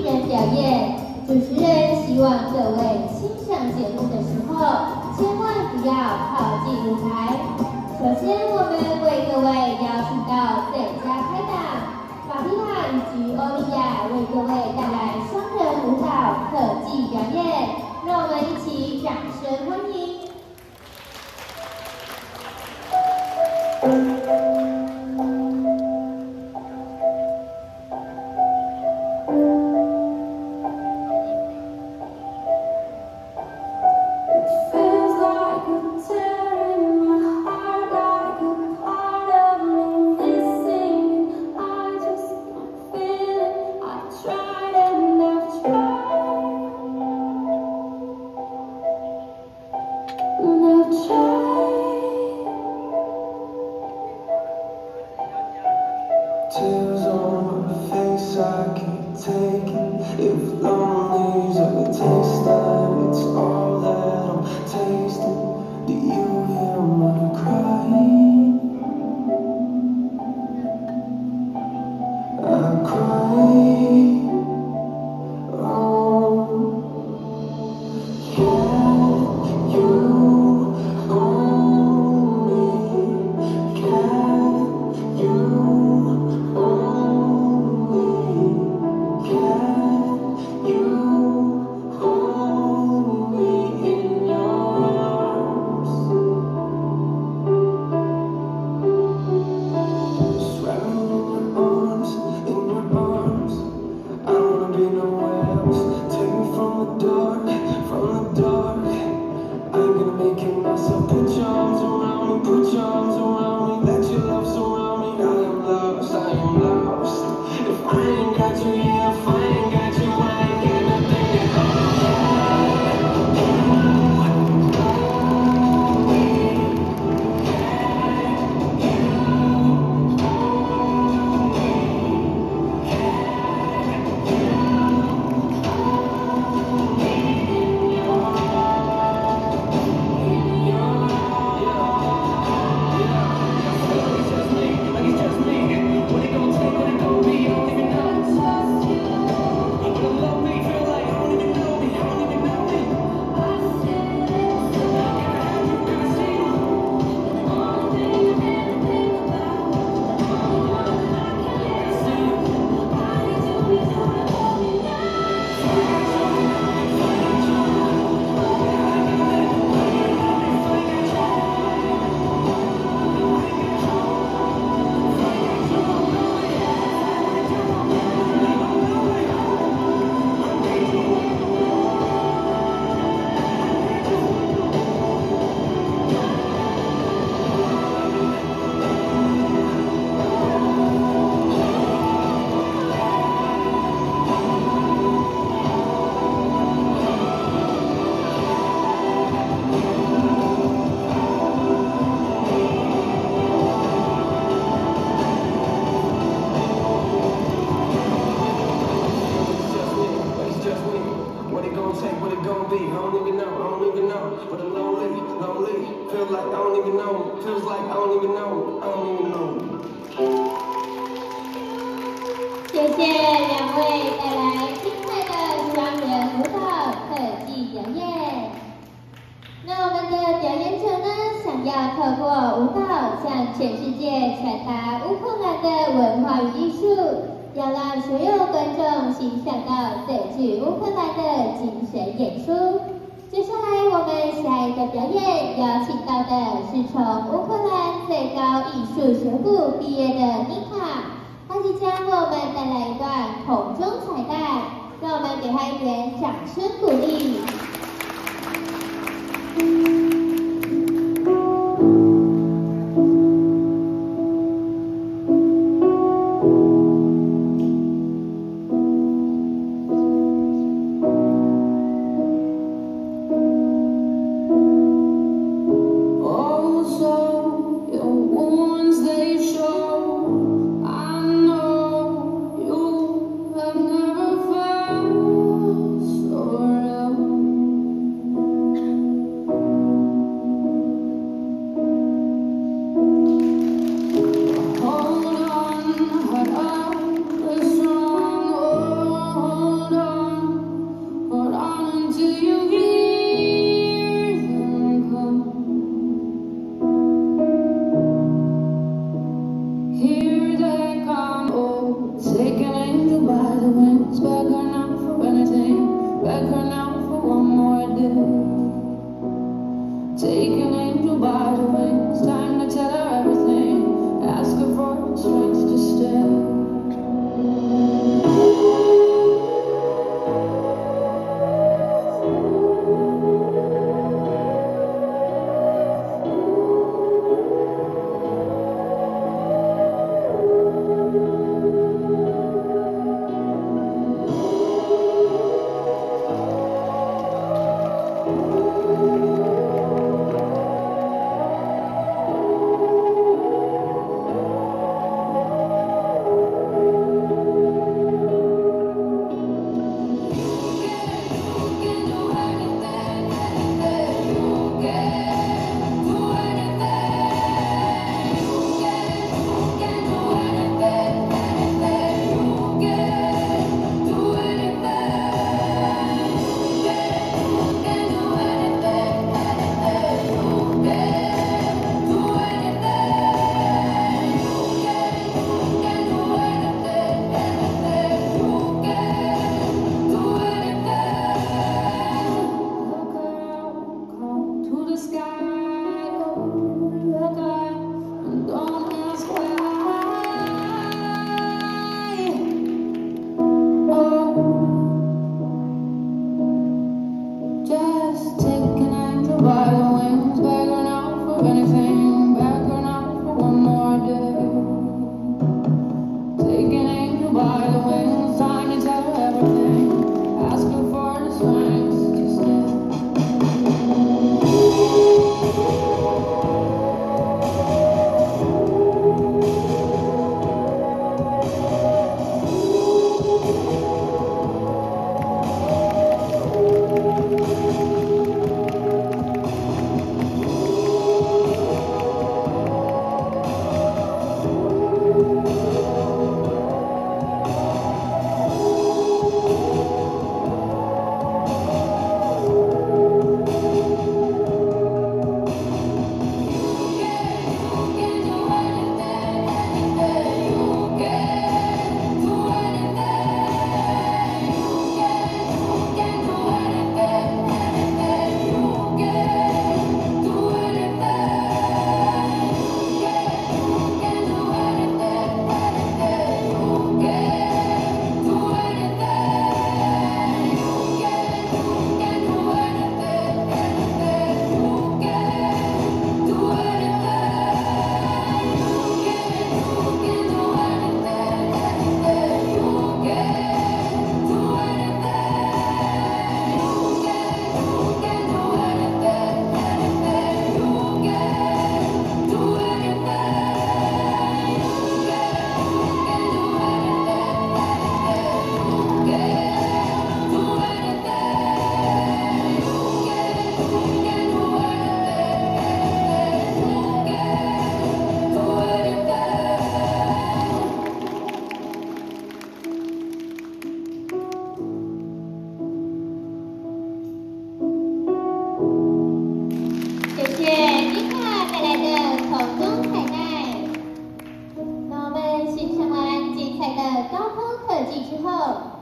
人表演。主持人希望各位欣赏节目的时候，千万不要靠近舞台。首先，我们为各位邀请到最佳拍档马蒂娜以及欧利亚为各位带来双人舞蹈特技表演，让我们一起掌声欢迎。Tears on my face, I can't take it. If lonely's a taste, then it's all that I'm tasting. Do you hear my crying? I cry. Oh, can you hold me? Can you?谢谢两位带来精彩的双人舞蹈特技表演。那我们的表演者呢，想要透过舞蹈向全世界传达乌克兰的文化与艺术，要让所有观众欣赏到最具乌克兰的精神演出。接下来我们下一个表演邀请到的是从乌克兰最高艺术学府毕业的妮卡，她即将为我们带来一段空中彩蛋，让我们给她一点掌声鼓励。So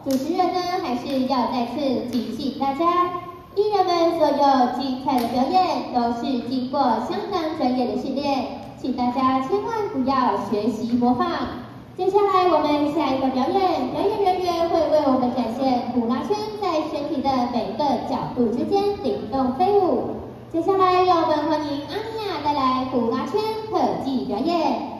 主持人呢还是要再次提醒大家，艺人们所有精彩的表演都是经过相当专业的训练，请大家千万不要学习模仿。接下来我们下一个表演，表演人员会为我们展现呼啦圈在身体的每个角度之间灵动飞舞。接下来让我们欢迎阿尼亚带来呼啦圈特技表演。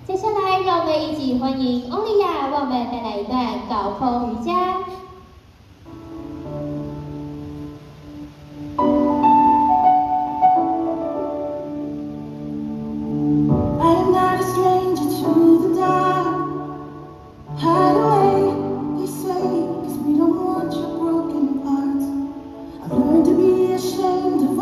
接下来，让我们一起欢迎欧丽亚为我们带来一段高空瑜伽。Ashamed of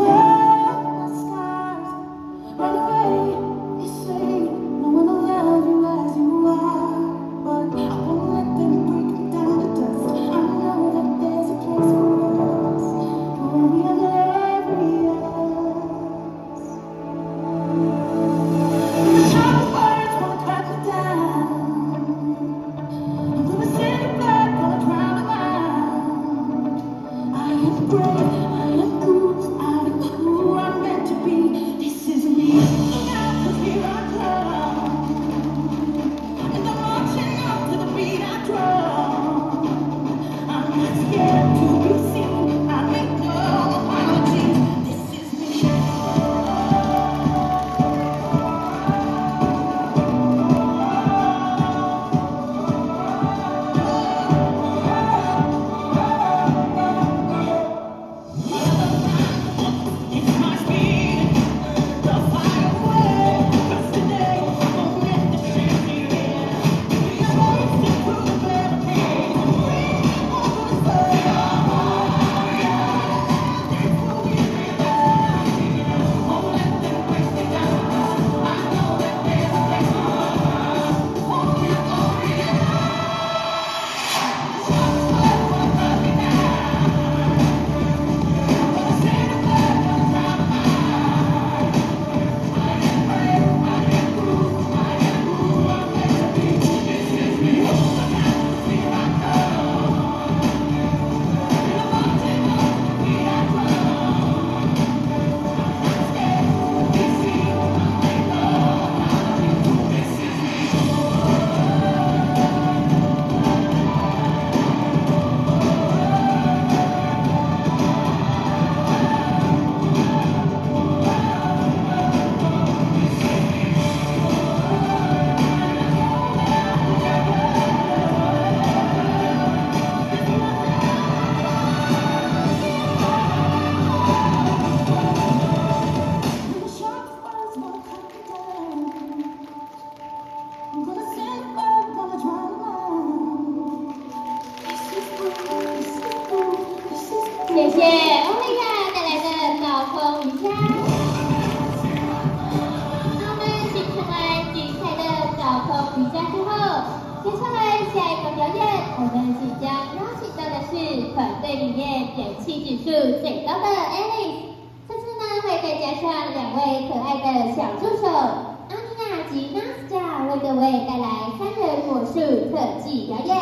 上2位可爱的小助手阿妮娜及 Nasta 为各位带来3人魔术特技表演，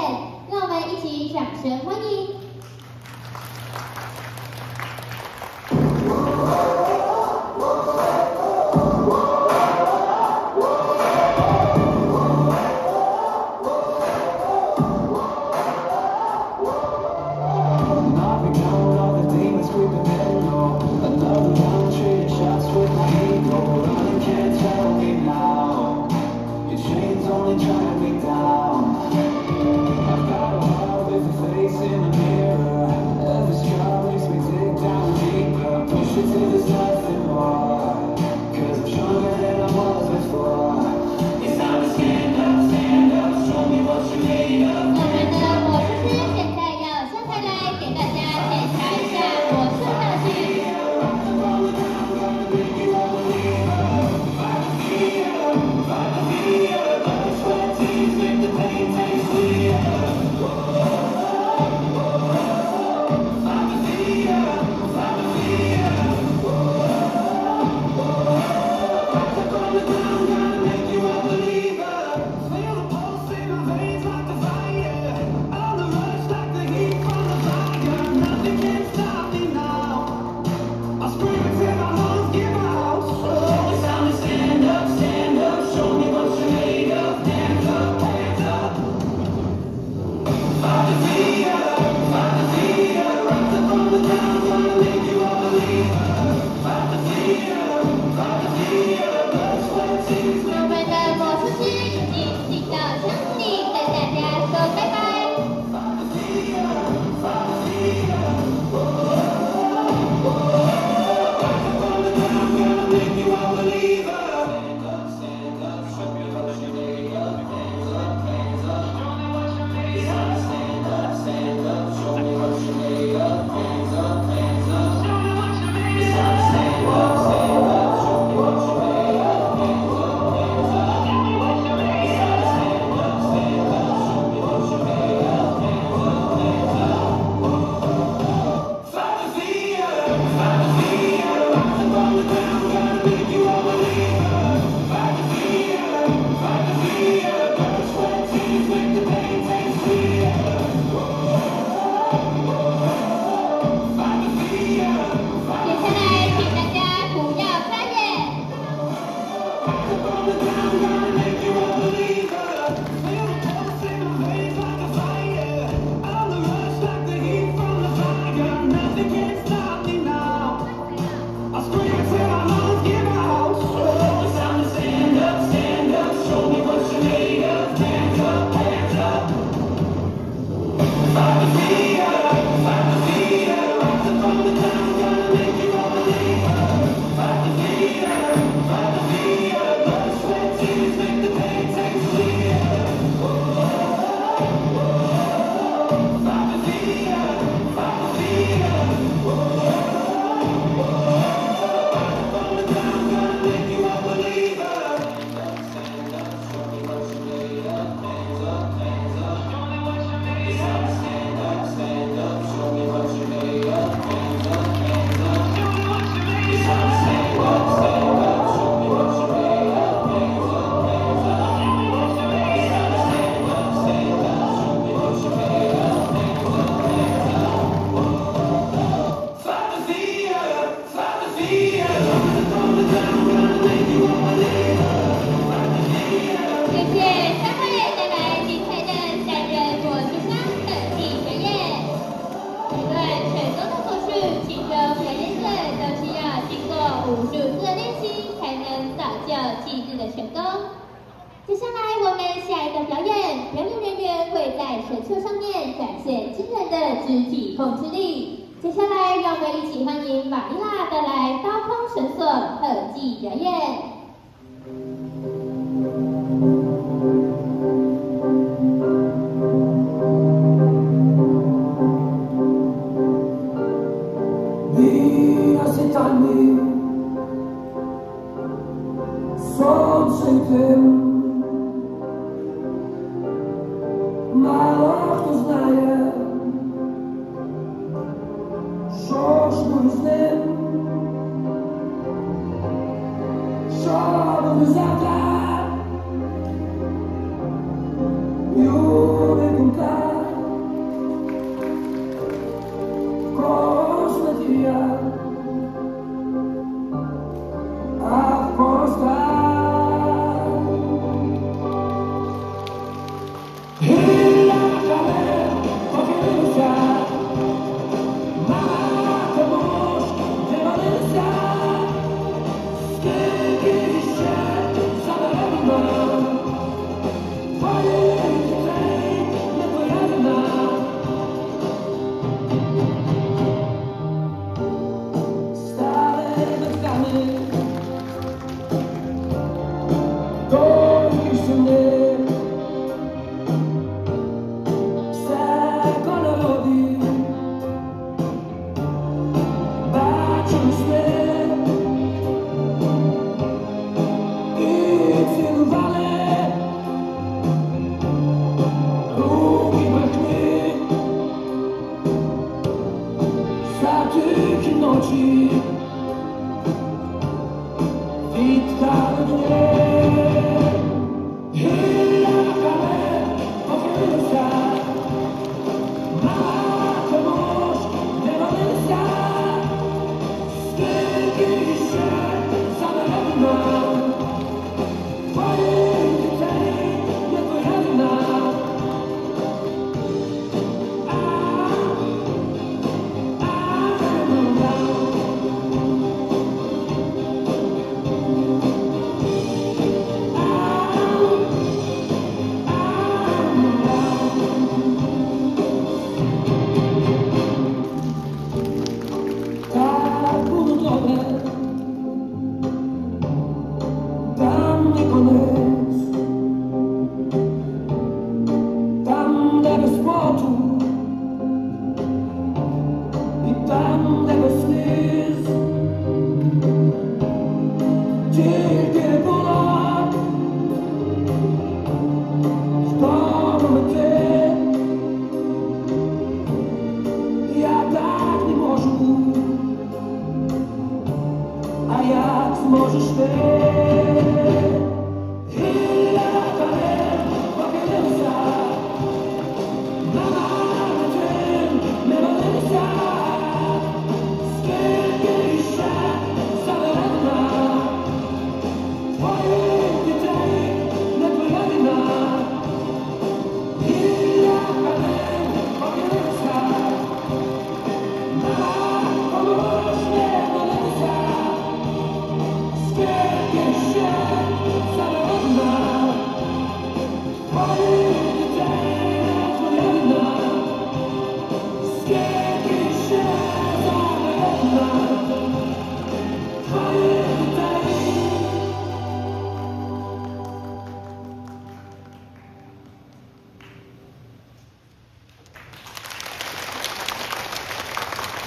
让我们一起掌声欢迎。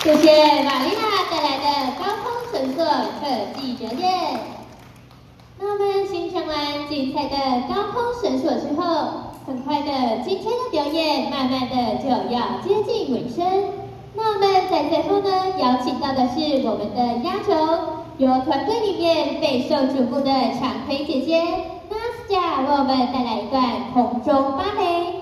谢谢玛丽娜带来的高空绳索特技表演。那我们欣赏完精彩的高空绳索之后，很快的今天的表演慢慢的就要接近尾声。那我们在最后呢，邀请到的是我们的压轴，由团队里面备受瞩目的长腿姐姐 Nastya 为我们带来一段空中芭蕾。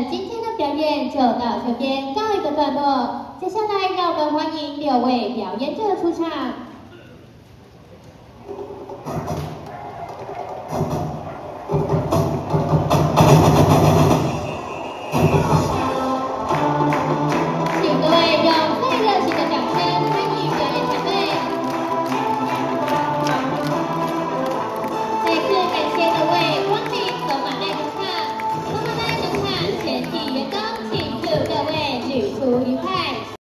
们今天的表演就到这边告一个段落。接下来，让我们欢迎6位表演者出场。